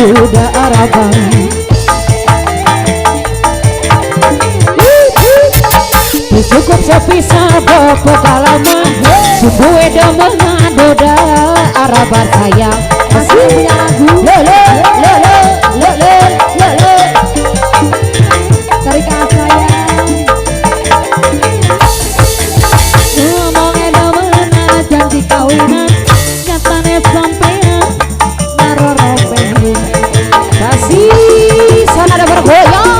duda arabang cukup sepisah bapak lama sungguh eda mengadoda arabar sayang masih punya lagu lele tarik sayang ngomong eda mena janji kawinan nyatane sampean narorobeng kasih sana ada bergoyang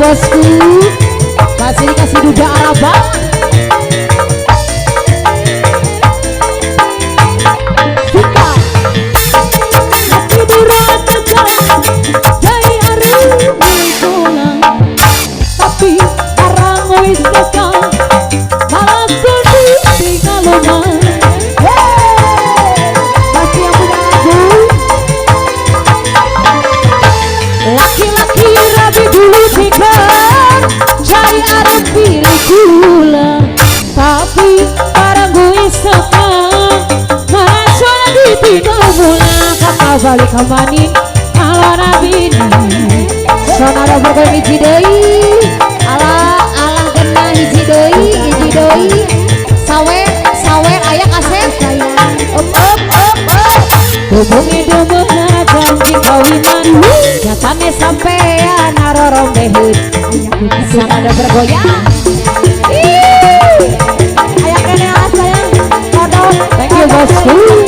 bosku masih dikasih duda arabang suka hati durang terjalan dari hari pulang tapi orang wis tekan malah sedih tinggal lemah pasti yang punya lagu laki-laki rapi dulu kan cari arep pilih gula tapi barang gue sekan merasa ditinggal mula kakak balik kemani kalau nabi ini sonara berkoi hiji deui alah kena hiji deui sawer aya kasep hubungi demeuna janji kawinan nyatane sampean narorong behut sana ada bergoyang ayah kene sayang kodok thank you bosku